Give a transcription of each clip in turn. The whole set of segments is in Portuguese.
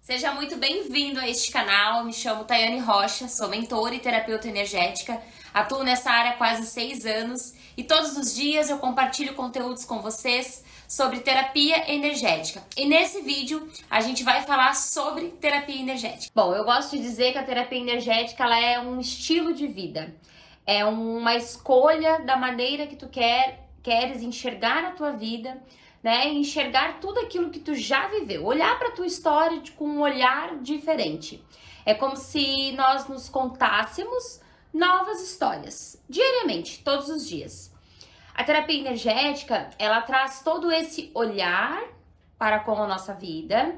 Seja muito bem-vindo a este canal. Me chamo Tayane Rocha, sou mentora e terapeuta energética. Atuo nessa área há quase 6 anos e todos os dias eu compartilho conteúdos com vocês sobre terapia energética. E nesse vídeo a gente vai falar sobre terapia energética. Bom, eu gosto de dizer que a terapia energética ela é um estilo de vida. É uma escolha da maneira que tu queres enxergar a tua vida, né? Enxergar tudo aquilo que tu já viveu, olhar para tua história com um olhar diferente. É como se nós nos contássemos novas histórias diariamente, todos os dias. A terapia energética, ela traz todo esse olhar para com a nossa vida,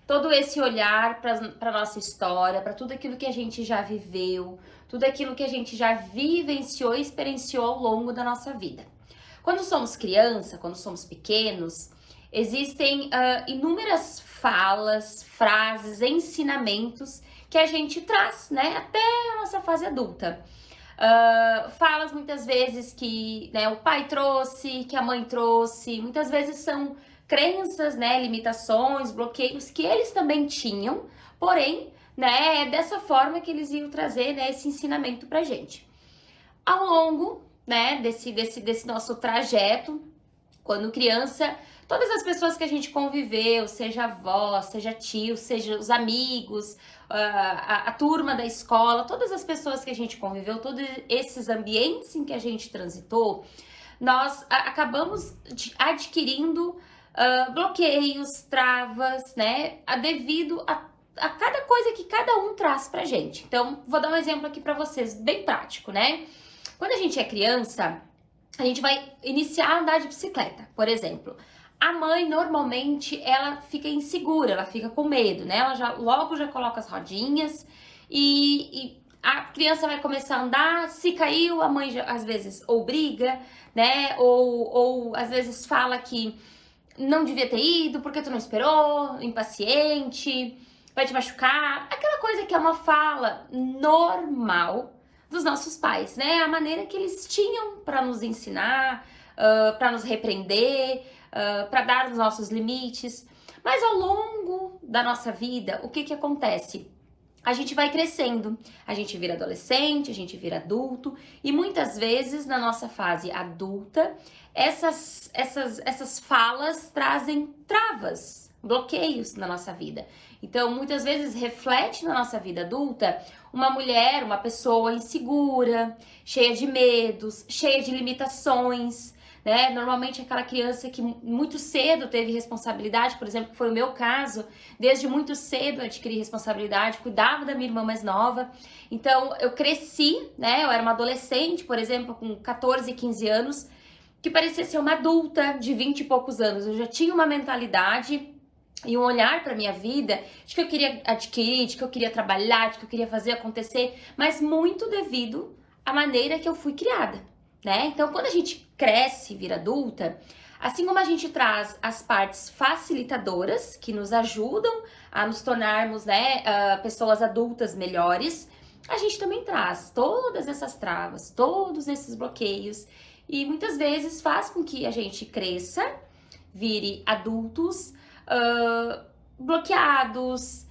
todo esse olhar para a nossa história, para tudo aquilo que a gente já viveu, tudo aquilo que a gente já vivenciou e experienciou ao longo da nossa vida. Quando somos criança, quando somos pequenos, existem inúmeras falas, frases, ensinamentos que a gente traz, né, até a nossa fase adulta. Falas muitas vezes que, né, o pai trouxe, que a mãe trouxe, muitas vezes são crenças, né, limitações, bloqueios que eles também tinham, porém, né, é dessa forma que eles iam trazer, né, esse ensinamento pra gente. Ao longo, né, desse nosso trajeto, quando criança, todas as pessoas que a gente conviveu, seja avó, seja tio, seja os amigos, a turma da escola, todas as pessoas que a gente conviveu, todos esses ambientes em que a gente transitou, nós acabamos adquirindo bloqueios, travas, né, devido a cada coisa que cada um traz pra gente. Então, vou dar um exemplo aqui pra vocês, bem prático, né? Quando a gente é criança, a gente vai iniciar a andar de bicicleta, por exemplo. A mãe, normalmente, ela fica insegura, ela fica com medo, né? Ela logo já coloca as rodinhas e a criança vai começar a andar. Se caiu, a mãe, às vezes, ou briga, né? Ou às vezes fala que não devia ter ido, porque tu não esperou, impaciente, vai te machucar. Aquela coisa que é uma fala normal dos nossos pais, né? A maneira que eles tinham para nos ensinar, para nos repreender, para dar os nossos limites. Mas ao longo da nossa vida, o que acontece? A gente vai crescendo, a gente vira adolescente, a gente vira adulto e muitas vezes na nossa fase adulta, essas falas trazem travas, bloqueios na nossa vida. Então, muitas vezes reflete na nossa vida adulta uma mulher, uma pessoa insegura, cheia de medos, cheia de limitações, né? Normalmente aquela criança que muito cedo teve responsabilidade, por exemplo, que foi o meu caso, desde muito cedo eu adquiri responsabilidade, cuidava da minha irmã mais nova. Então, eu cresci, né? Eu era uma adolescente, por exemplo, com 14, 15 anos, que parecia ser uma adulta de 20 e poucos anos. Eu já tinha uma mentalidade e um olhar para minha vida de que eu queria adquirir, de que eu queria trabalhar, de que eu queria fazer acontecer, mas muito devido à maneira que eu fui criada, né? Então, quando a gente cresce e vira adulta, assim como a gente traz as partes facilitadoras que nos ajudam a nos tornarmos, né, pessoas adultas melhores, a gente também traz todas essas travas, todos esses bloqueios e muitas vezes faz com que a gente cresça, vire adultos bloqueados,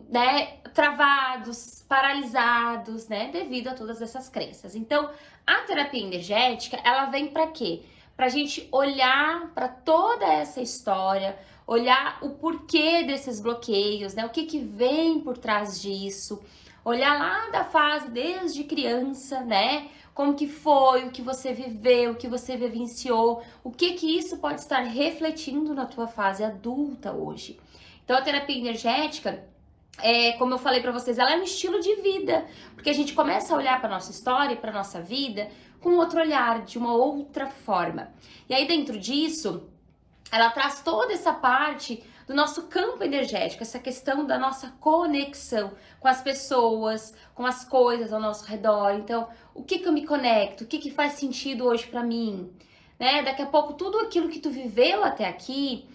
né, travados, paralisados, né, devido a todas essas crenças. Então, a terapia energética, ela vem para quê? Pra gente olhar para toda essa história, olhar o porquê desses bloqueios, né, o que vem por trás disso, olhar lá da fase desde criança, né, como que foi, o que você viveu, o que você vivenciou, o que isso pode estar refletindo na tua fase adulta hoje. Então, a terapia energética, como eu falei pra vocês, ela é um estilo de vida, porque a gente começa a olhar pra nossa história e pra nossa vida com outro olhar, de uma outra forma. E aí, dentro disso, ela traz toda essa parte do nosso campo energético, essa questão da nossa conexão com as pessoas, com as coisas ao nosso redor. Então, o que eu me conecto? O que faz sentido hoje pra mim? Né? Daqui a pouco, tudo aquilo que tu viveu até aqui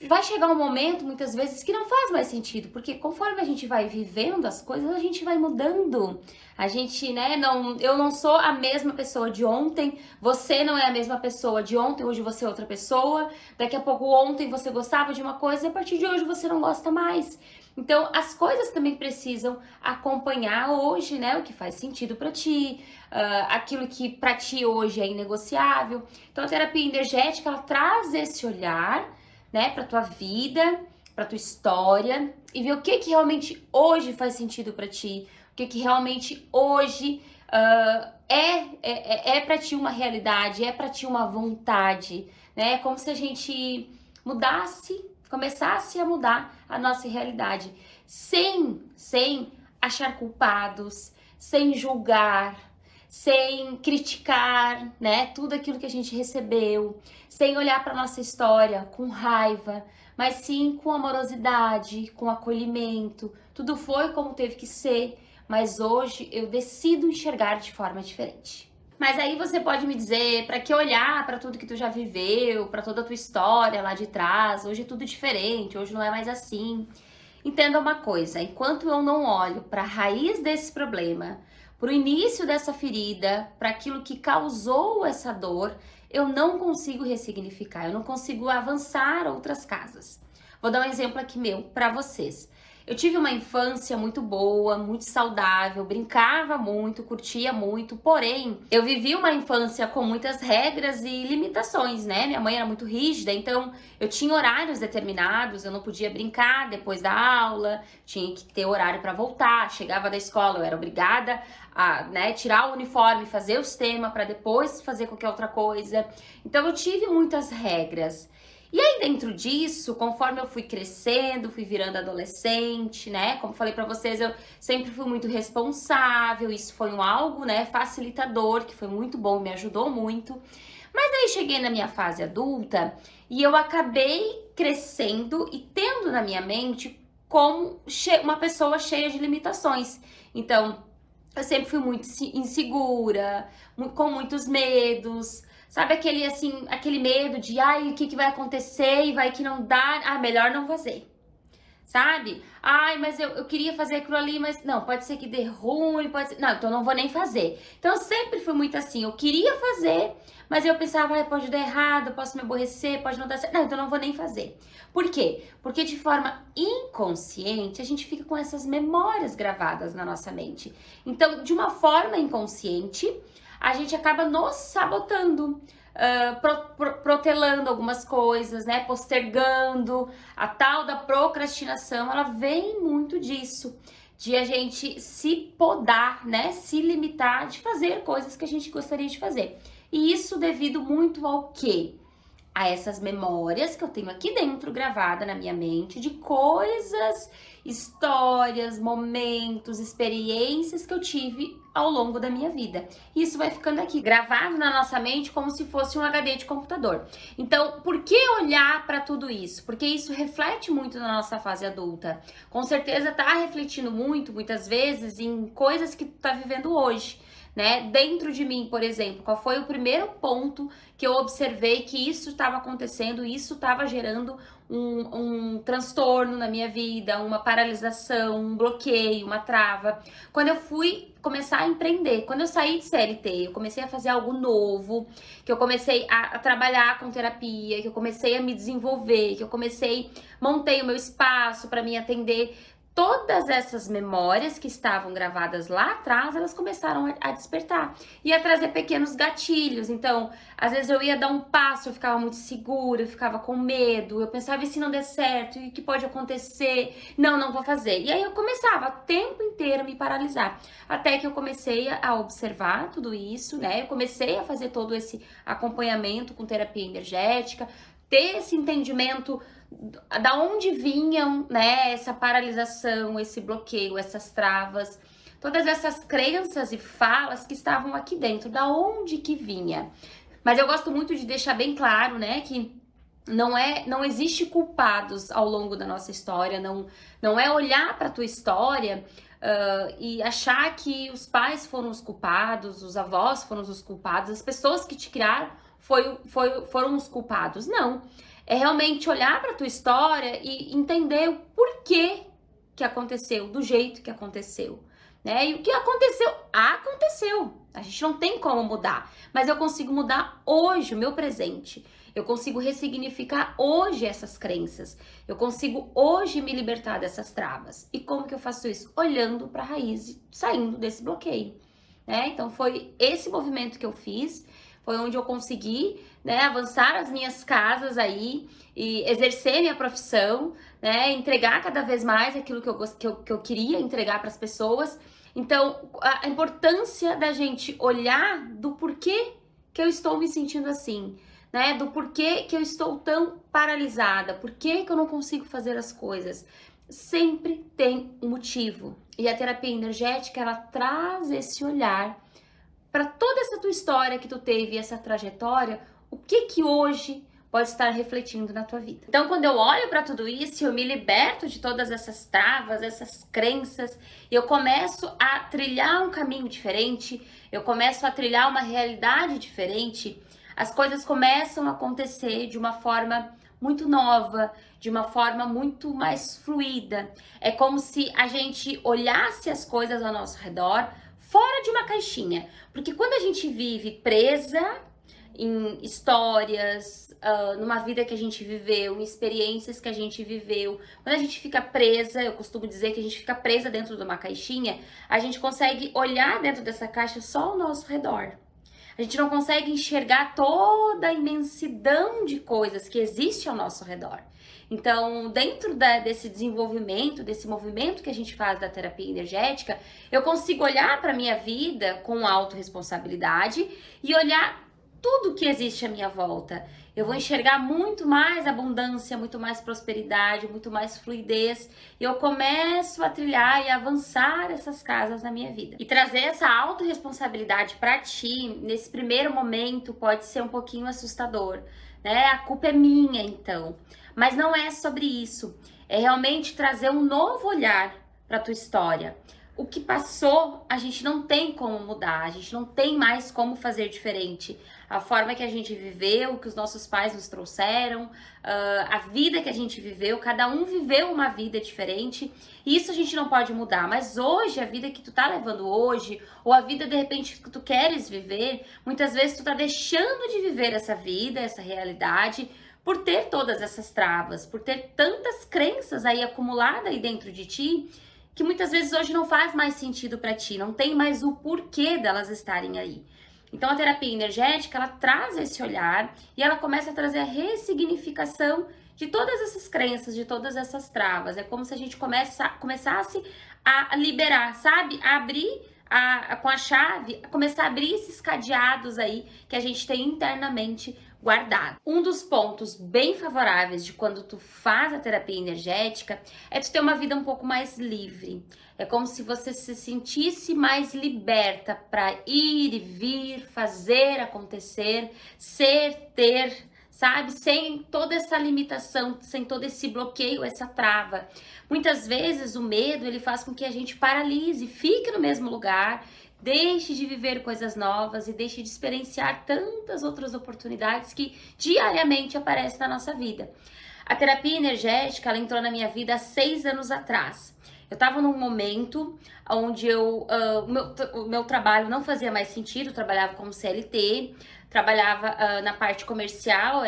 vai chegar um momento, muitas vezes, que não faz mais sentido, porque conforme a gente vai vivendo as coisas, a gente vai mudando. A gente, né, eu não sou a mesma pessoa de ontem, você não é a mesma pessoa de ontem, hoje você é outra pessoa, daqui a pouco ontem você gostava de uma coisa e a partir de hoje você não gosta mais. Então, as coisas também precisam acompanhar hoje, né, o que faz sentido pra ti, aquilo que pra ti hoje é inegociável. Então, a terapia energética, ela traz esse olhar, né, pra tua vida, pra tua história e ver o que que realmente hoje faz sentido pra ti, o que que realmente hoje é pra ti uma realidade, é pra ti uma vontade, né? É como se a gente começasse a mudar a nossa realidade, sem achar culpados, sem julgar, sem criticar, né, tudo aquilo que a gente recebeu, sem olhar para nossa história com raiva, mas sim com amorosidade, com acolhimento. Tudo foi como teve que ser, mas hoje eu decido enxergar de forma diferente. Mas aí você pode me dizer, para que olhar para tudo que tu já viveu, para toda a tua história lá de trás? Hoje é tudo diferente, hoje não é mais assim. Entenda uma coisa, enquanto eu não olho para a raiz desse problema, para o início dessa ferida, para aquilo que causou essa dor, eu não consigo ressignificar, eu não consigo avançar outras casas. Vou dar um exemplo aqui meu para vocês. Eu tive uma infância muito boa, muito saudável, brincava muito, curtia muito, porém, eu vivi uma infância com muitas regras e limitações, né? Minha mãe era muito rígida, então eu tinha horários determinados, eu não podia brincar depois da aula, tinha que ter horário para voltar, chegava da escola, eu era obrigada a, né, tirar o uniforme, fazer o sistema para depois fazer qualquer outra coisa. Então eu tive muitas regras. E aí dentro disso, conforme eu fui crescendo, fui virando adolescente, né? Como falei pra vocês, eu sempre fui muito responsável, isso foi algo, né, facilitador, que foi muito bom, me ajudou muito. Mas daí cheguei na minha fase adulta e eu acabei crescendo e tendo na minha mente como uma pessoa cheia de limitações. Então, eu sempre fui muito insegura, com muitos medos. Sabe aquele, assim, aquele medo de, ai, o que que vai acontecer e vai que não dá, melhor não fazer, sabe? Ai, mas eu queria fazer aquilo ali, mas não, pode ser que dê ruim, pode ser, não, então não vou nem fazer. Então eu sempre fui muito assim, eu queria fazer, mas eu pensava, ai, pode dar errado, posso me aborrecer, pode não dar certo, não, então não vou nem fazer. Por quê? Porque de forma inconsciente, a gente fica com essas memórias gravadas na nossa mente. Então, de uma forma inconsciente, a gente acaba nos sabotando, protelando algumas coisas, né? Postergando. A tal da procrastinação, ela vem muito disso, de a gente se podar, né? Se limitar de fazer coisas que a gente gostaria de fazer. E isso devido muito ao quê? A essas memórias que eu tenho aqui dentro gravada na minha mente de coisas, histórias, momentos, experiências que eu tive ao longo da minha vida. Isso vai ficando aqui gravado na nossa mente como se fosse um HD de computador. Então, por que olhar para tudo isso? Porque isso reflete muito na nossa fase adulta. Com certeza tá refletindo muito, muitas vezes, em coisas que tu tá vivendo hoje. Né? Dentro de mim, por exemplo, qual foi o primeiro ponto que eu observei que isso estava acontecendo, isso estava gerando um transtorno na minha vida, uma paralisação, um bloqueio, uma trava. Quando eu fui começar a empreender, quando eu saí de CLT, eu comecei a fazer algo novo, que eu comecei a trabalhar com terapia, que eu comecei a me desenvolver, que eu montei o meu espaço para me atender. Todas essas memórias que estavam gravadas lá atrás, elas começaram a despertar e a trazer pequenos gatilhos. Então, às vezes eu ia dar um passo, eu ficava muito segura, eu ficava com medo, eu pensava, e se não der certo, e o que pode acontecer? Não vou fazer. E aí eu começava o tempo inteiro a me paralisar, até que eu comecei a observar tudo isso, né? Eu comecei a fazer todo esse acompanhamento com terapia energética, ter esse entendimento da onde vinham, né, essa paralisação, esse bloqueio, essas travas, todas essas crenças e falas que estavam aqui dentro, da onde que vinha. Mas eu gosto muito de deixar bem claro, né, que não existe culpados ao longo da nossa história, não é olhar para tua história e achar que os pais foram os culpados, os avós foram os culpados, as pessoas que te criaram foram os culpados. Não. É realmente olhar para tua história e entender o porquê que aconteceu, do jeito que aconteceu, né? E o que aconteceu, aconteceu. A gente não tem como mudar, mas eu consigo mudar hoje, o meu presente. Eu consigo ressignificar hoje essas crenças. Eu consigo hoje me libertar dessas travas. E como que eu faço isso? Olhando para a raiz e saindo desse bloqueio, né? Então foi esse movimento que eu fiz, foi onde eu consegui, né, avançar as minhas casas aí e exercer minha profissão, né, entregar cada vez mais aquilo que eu queria entregar para as pessoas. Então, a importância da gente olhar do porquê que eu estou me sentindo assim, né, do porquê que eu estou tão paralisada, porquê que eu não consigo fazer as coisas. Sempre tem um motivo. E a terapia energética, ela traz esse olhar para toda essa tua história que tu teve, essa trajetória, o que que hoje pode estar refletindo na tua vida. Então, quando eu olho para tudo isso, eu me liberto de todas essas travas, essas crenças, e eu começo a trilhar um caminho diferente, eu começo a trilhar uma realidade diferente, as coisas começam a acontecer de uma forma muito nova, de uma forma muito mais fluida. É como se a gente olhasse as coisas ao nosso redor fora de uma caixinha, porque quando a gente vive presa em histórias, numa vida que a gente viveu, em experiências que a gente viveu, quando a gente fica presa, eu costumo dizer que a gente fica presa dentro de uma caixinha, a gente consegue olhar dentro dessa caixa só ao nosso redor. A gente não consegue enxergar toda a imensidão de coisas que existe ao nosso redor. Então, dentro desse desenvolvimento, desse movimento que a gente faz da terapia energética, eu consigo olhar para a minha vida com autorresponsabilidade e olhar tudo que existe à minha volta. Eu vou enxergar muito mais abundância, muito mais prosperidade, muito mais fluidez. E eu começo a trilhar e avançar essas casas na minha vida. E trazer essa autorresponsabilidade para ti, nesse primeiro momento, pode ser um pouquinho assustador, né? A culpa é minha, então. Mas não é sobre isso. É realmente trazer um novo olhar para tua história. O que passou, a gente não tem como mudar, a gente não tem mais como fazer diferente. A forma que a gente viveu, que os nossos pais nos trouxeram, a vida que a gente viveu, cada um viveu uma vida diferente. E isso a gente não pode mudar. Mas hoje, a vida que tu tá levando hoje, ou a vida de repente que tu queres viver, muitas vezes tu tá deixando de viver essa vida, essa realidade, por ter todas essas travas, por ter tantas crenças aí acumuladas aí dentro de ti, que muitas vezes hoje não faz mais sentido para ti, não tem mais o porquê delas estarem aí. Então a terapia energética, ela traz esse olhar e ela começa a trazer a ressignificação de todas essas crenças, de todas essas travas. É como se a gente começasse a liberar, sabe? A abrir com a chave, começar a abrir esses cadeados aí que a gente tem internamente guardado. Um dos pontos bem favoráveis de quando tu faz a terapia energética é tu ter uma vida um pouco mais livre. É como se você se sentisse mais liberta para ir e vir, fazer acontecer, ser, ter, sabe? Sem toda essa limitação, sem todo esse bloqueio, essa trava. Muitas vezes o medo, ele faz com que a gente paralise, fique no mesmo lugar, deixe de viver coisas novas e deixe de experienciar tantas outras oportunidades que diariamente aparecem na nossa vida. A terapia energética, ela entrou na minha vida há 6 anos atrás. Eu estava num momento onde o meu trabalho não fazia mais sentido, eu trabalhava como CLT, trabalhava na parte comercial,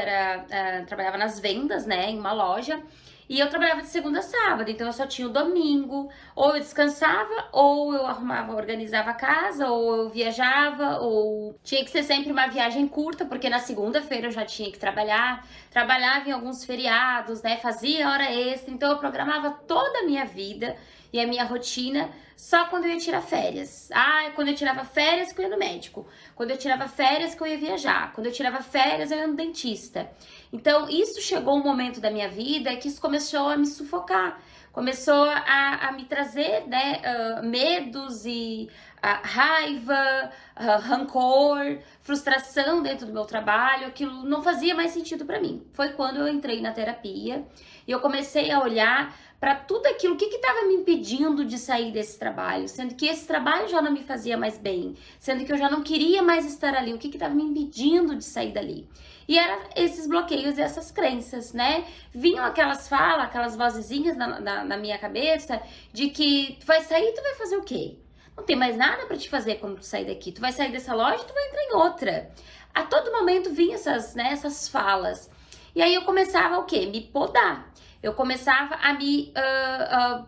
trabalhava nas vendas, né, em uma loja. E eu trabalhava de segunda a sábado, então eu só tinha o domingo, ou eu descansava, ou eu arrumava, organizava a casa, ou eu viajava, ou tinha que ser sempre uma viagem curta, porque na segunda-feira eu já tinha que trabalhar, trabalhava em alguns feriados, né, fazia hora extra, então eu programava toda a minha vida e a minha rotina só quando eu ia tirar férias. Quando eu tirava férias que eu ia no médico, quando eu tirava férias que eu ia viajar, quando eu tirava férias eu ia no dentista. Então, isso chegou um momento da minha vida que isso começou a me sufocar, começou a me trazer, né, medos e raiva, rancor, frustração dentro do meu trabalho. Aquilo não fazia mais sentido para mim. Foi quando eu entrei na terapia e eu comecei a olhar para tudo aquilo, o que estava me impedindo de sair desse trabalho, sendo que esse trabalho já não me fazia mais bem, sendo que eu já não queria mais estar ali, o que estava me impedindo de sair dali? E eram esses bloqueios e essas crenças, né? Vinham aquelas falas, aquelas vozezinhas na minha cabeça de que tu vai sair, tu vai fazer o quê? Não tem mais nada para te fazer quando tu sair daqui. Tu vai sair dessa loja e tu vai entrar em outra. A todo momento vinham essas falas. E aí eu começava o quê? Me podar. Eu começava a me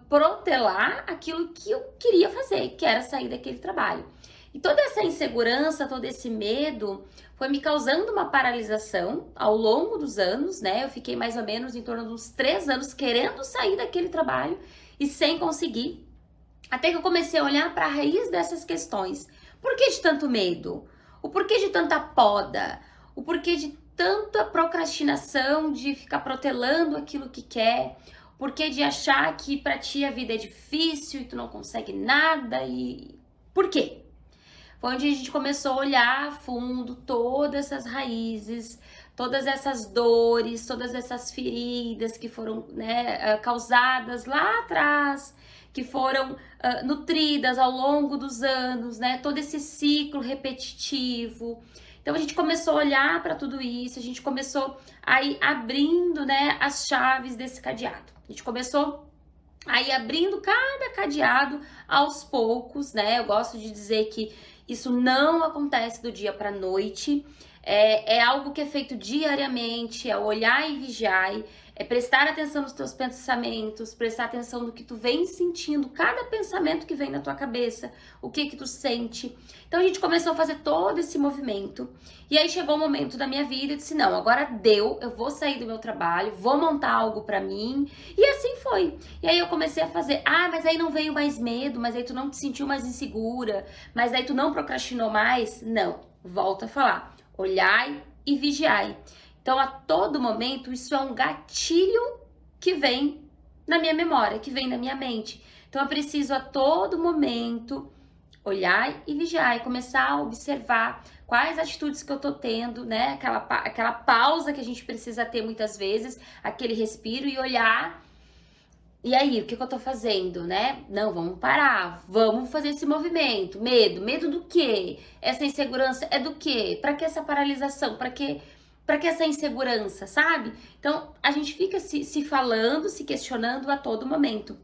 protelar aquilo que eu queria fazer, que era sair daquele trabalho. E toda essa insegurança, todo esse medo foi me causando uma paralisação ao longo dos anos, né? Eu fiquei mais ou menos em torno de uns 3 anos querendo sair daquele trabalho e sem conseguir. Até que eu comecei a olhar para a raiz dessas questões. Por que de tanto medo? O porquê de tanta poda? O porquê de tanta procrastinação, de ficar protelando aquilo que quer? O porquê de achar que para ti a vida é difícil e tu não consegue nada? E por quê? Foi onde a gente começou a olhar a fundo todas essas raízes, todas essas dores, todas essas feridas que foram, né, causadas lá atrás, que foram nutridas ao longo dos anos, né? Todo esse ciclo repetitivo. Então a gente começou a olhar para tudo isso, a gente começou a ir abrindo, né, as chaves desse cadeado. A gente começou a ir abrindo cada cadeado aos poucos, né? Eu gosto de dizer que isso não acontece do dia para noite. É algo que é feito diariamente, é olhar e vigiar, é prestar atenção nos teus pensamentos, prestar atenção no que tu vem sentindo, cada pensamento que vem na tua cabeça, o que tu sente. Então a gente começou a fazer todo esse movimento, e aí chegou o momento da minha vida, eu disse, não, agora deu, eu vou sair do meu trabalho, vou montar algo pra mim, e assim foi. E aí eu comecei a fazer, mas aí não veio mais medo, mas aí tu não te sentiu mais insegura, mas aí tu não procrastinou mais? Não, volto a falar. Olhai e vigiai. Então, a todo momento, isso é um gatilho que vem na minha memória, que vem na minha mente. Então, eu preciso a todo momento olhar e vigiar e começar a observar quais atitudes que eu tô tendo, né? Aquela pausa que a gente precisa ter muitas vezes, aquele respiro e olhar. E aí, o que eu tô fazendo, né? Não, vamos parar, vamos fazer esse movimento. Medo do quê? Essa insegurança é do quê? Pra que essa paralisação? Pra que essa insegurança, sabe? Então, a gente fica se falando, se questionando a todo momento.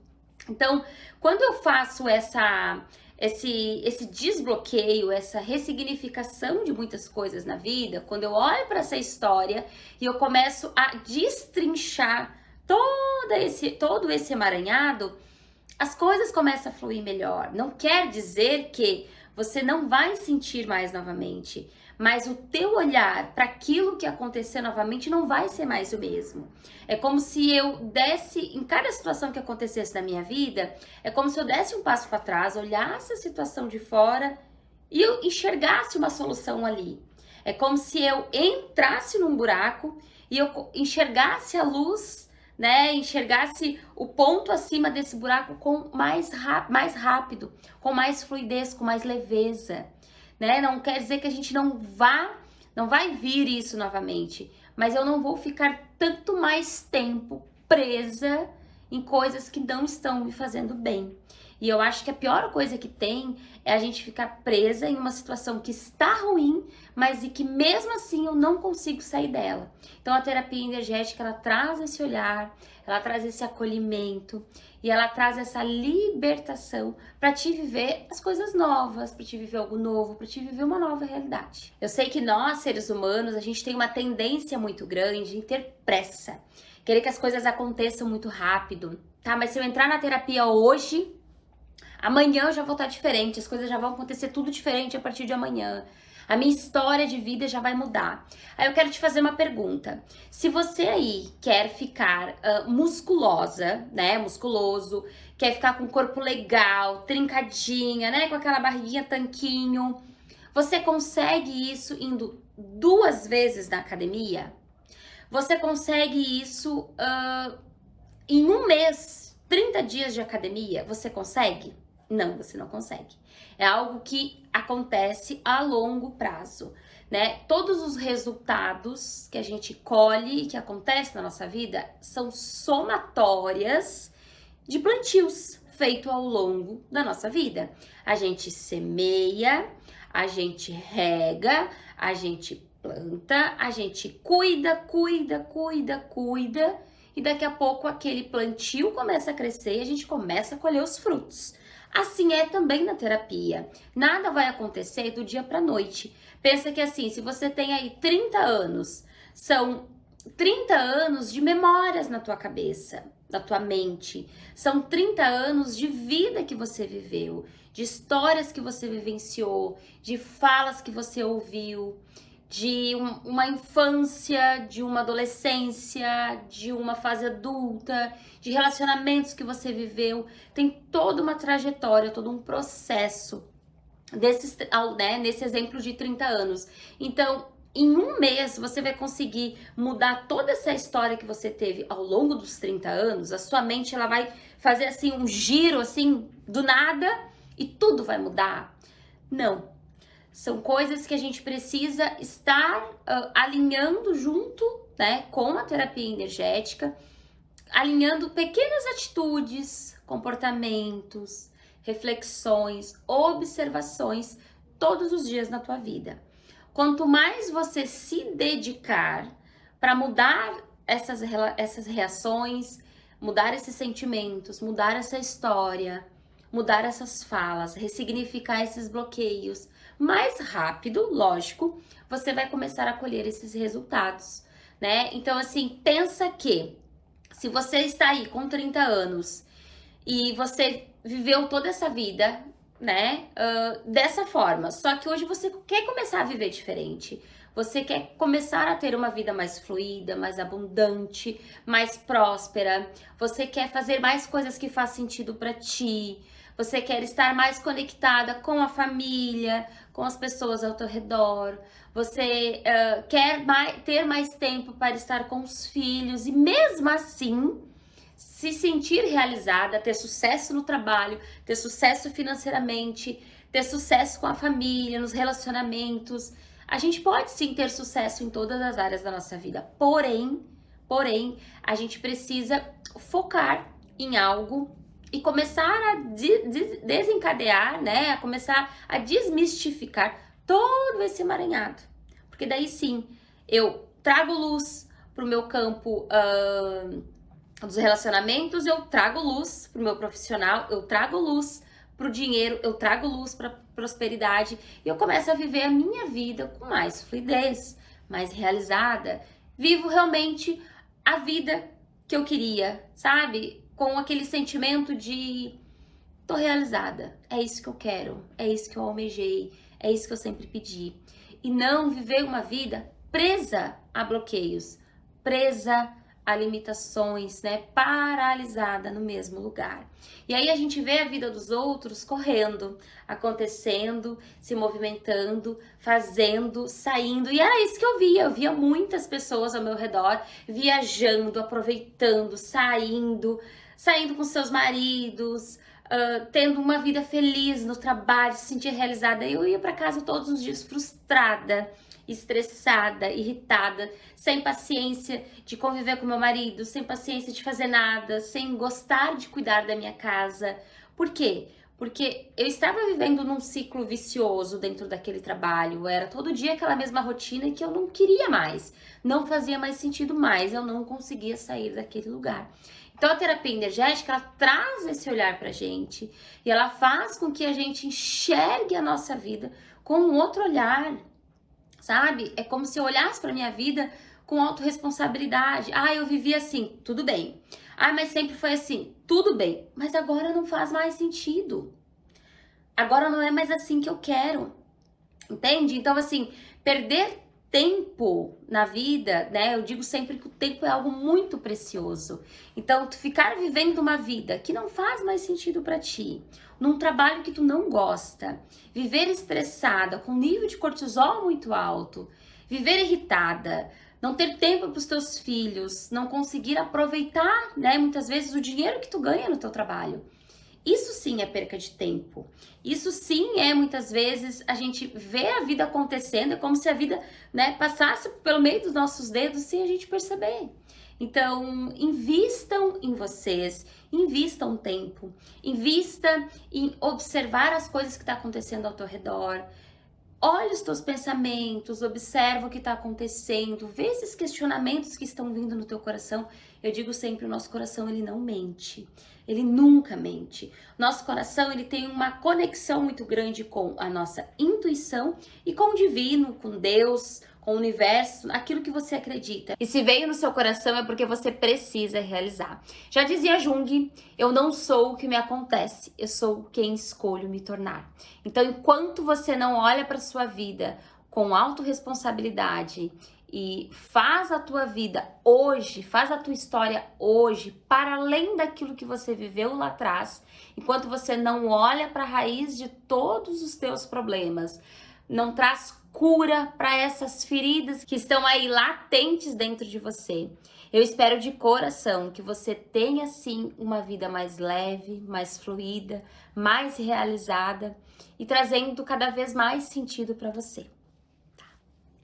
Então, quando eu faço esse desbloqueio, essa ressignificação de muitas coisas na vida, quando eu olho para essa história e eu começo a destrinchar todo esse emaranhado, as coisas começam a fluir melhor. Não quer dizer que você não vai sentir mais novamente, mas o teu olhar para aquilo que aconteceu novamente não vai ser mais o mesmo. É como se eu desse, em cada situação que acontecesse na minha vida, é como se eu desse um passo para trás, olhasse a situação de fora e eu enxergasse uma solução ali. É como se eu entrasse num buraco e eu enxergasse a luz, né, enxergasse o ponto acima desse buraco com mais rápido, com mais fluidez, com mais leveza, né? Não quer dizer que a gente não vai vir isso novamente, mas eu não vou ficar tanto mais tempo presa em coisas que não estão me fazendo bem. E eu acho que a pior coisa que tem é a gente ficar presa em uma situação que está ruim, mas e que mesmo assim eu não consigo sair dela. Então a terapia energética, ela traz esse olhar, ela traz esse acolhimento e ela traz essa libertação para te viver as coisas novas, para te viver algo novo, para te viver uma nova realidade. Eu sei que nós, seres humanos, a gente tem uma tendência muito grande em ter pressa, querer que as coisas aconteçam muito rápido, tá? Mas se eu entrar na terapia hoje, amanhã eu já vou estar diferente, as coisas já vão acontecer tudo diferente a partir de amanhã. A minha história de vida já vai mudar. Aí eu quero te fazer uma pergunta. Se você aí quer ficar musculosa, né, musculoso, quer ficar com o corpo legal, trincadinha, né, com aquela barriguinha tanquinho, você consegue isso indo 2 vezes na academia? Você consegue isso em 1 mês, 30 dias de academia? Você consegue? Não, você não consegue. É algo que acontece a longo prazo, né? Todos os resultados que a gente colhe, que acontecem na nossa vida, são somatórias de plantios feito ao longo da nossa vida. A gente semeia, a gente rega, a gente planta, a gente cuida, e daqui a pouco aquele plantio começa a crescer e a gente começa a colher os frutos. Assim é também na terapia. Nada vai acontecer do dia para noite. Pensa que assim, se você tem aí 30 anos, são 30 anos de memórias na tua cabeça, na tua mente. São 30 anos de vida que você viveu, de histórias que você vivenciou, de falas que você ouviu, de uma infância, de uma adolescência, de uma fase adulta, de relacionamentos que você viveu. Tem toda uma trajetória, todo um processo nesse exemplo de 30 anos. Então, em um mês, você vai conseguir mudar toda essa história que você teve ao longo dos 30 anos. A sua mente, ela vai fazer assim um giro assim do nada e tudo vai mudar? Não. São coisas que a gente precisa estar alinhando junto, né, com a terapia energética, alinhando pequenas atitudes, comportamentos, reflexões, observações todos os dias na tua vida. Quanto mais você se dedicar para mudar essas reações, mudar esses sentimentos, mudar essa história, mudar essas falas, ressignificar esses bloqueios, mais rápido, lógico, você vai começar a colher esses resultados, né? Então, assim, pensa que se você está aí com 30 anos e você viveu toda essa vida, né, dessa forma, só que hoje você quer começar a viver diferente. Você quer começar a ter uma vida mais fluida, mais abundante, mais próspera. Você quer fazer mais coisas que faz sentido para ti. Você quer estar mais conectada com a família, com as pessoas ao teu redor. Você quer ter mais tempo para estar com os filhos e mesmo assim se sentir realizada, ter sucesso no trabalho, ter sucesso financeiramente, ter sucesso com a família, nos relacionamentos. A gente pode sim ter sucesso em todas as áreas da nossa vida, porém, a gente precisa focar em algo e começar a desencadear, né? A começar a desmistificar todo esse emaranhado. Porque daí sim, eu trago luz pro meu campo dos relacionamentos, eu trago luz pro meu profissional, eu trago luz pro dinheiro, eu trago luz pra prosperidade e eu começo a viver a minha vida com mais fluidez, mais realizada. Vivo realmente a vida que eu queria, sabe? Com aquele sentimento de tô realizada, é isso que eu quero, é isso que eu almejei, é isso que eu sempre pedi. E não viver uma vida presa a bloqueios, presa a limitações, né? Paralisada no mesmo lugar. E aí a gente vê a vida dos outros correndo, acontecendo, se movimentando, fazendo, saindo. E era isso que eu via muitas pessoas ao meu redor viajando, aproveitando, saindo com seus maridos, tendo uma vida feliz no trabalho, se sentir realizada. Eu ia para casa todos os dias frustrada, estressada, irritada, sem paciência de conviver com meu marido, sem paciência de fazer nada, sem gostar de cuidar da minha casa. Por quê? Porque eu estava vivendo num ciclo vicioso dentro daquele trabalho, era todo dia aquela mesma rotina que eu não queria mais, não fazia mais sentido mais, eu não conseguia sair daquele lugar. Então a terapia energética, ela traz esse olhar pra gente e ela faz com que a gente enxergue a nossa vida com um outro olhar, sabe? É como se eu olhasse pra minha vida com autorresponsabilidade. Ah, eu vivi assim, tudo bem. Ah, mas sempre foi assim, tudo bem. Mas agora não faz mais sentido. Agora não é mais assim que eu quero. Entende? Então, assim, perder tempo na vida, né? Eu digo sempre que o tempo é algo muito precioso. Então, tu ficar vivendo uma vida que não faz mais sentido pra ti, num trabalho que tu não gosta, viver estressada, com nível de cortisol muito alto, viver irritada, não ter tempo para os teus filhos, não conseguir aproveitar, né, muitas vezes o dinheiro que tu ganha no teu trabalho. Isso sim é perca de tempo. Isso sim é, muitas vezes, a gente vê a vida acontecendo, é como se a vida, né, passasse pelo meio dos nossos dedos sem a gente perceber. Então, invistam em vocês, invistam tempo, invista em observar as coisas que estão acontecendo ao teu redor. Olha os teus pensamentos, observa o que está acontecendo, vê esses questionamentos que estão vindo no teu coração. Eu digo sempre, o nosso coração, ele não mente, ele nunca mente. Nosso coração, ele tem uma conexão muito grande com a nossa intuição e com o divino, com Deus, com o universo, aquilo que você acredita. E se veio no seu coração é porque você precisa realizar. Já dizia Jung, eu não sou o que me acontece, eu sou quem escolho me tornar. Então, enquanto você não olha para sua vida com autorresponsabilidade e faz a tua vida hoje, faz a tua história hoje, para além daquilo que você viveu lá atrás, enquanto você não olha para a raiz de todos os teus problemas, não traz cura para essas feridas que estão aí latentes dentro de você. Eu espero de coração que você tenha sim uma vida mais leve, mais fluida, mais realizada e trazendo cada vez mais sentido para você. Tá?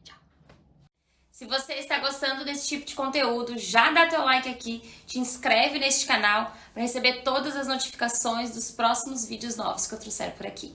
Tchau. Se você está gostando desse tipo de conteúdo, já dá teu like aqui, te inscreve neste canal para receber todas as notificações dos próximos vídeos novos que eu trouxer por aqui.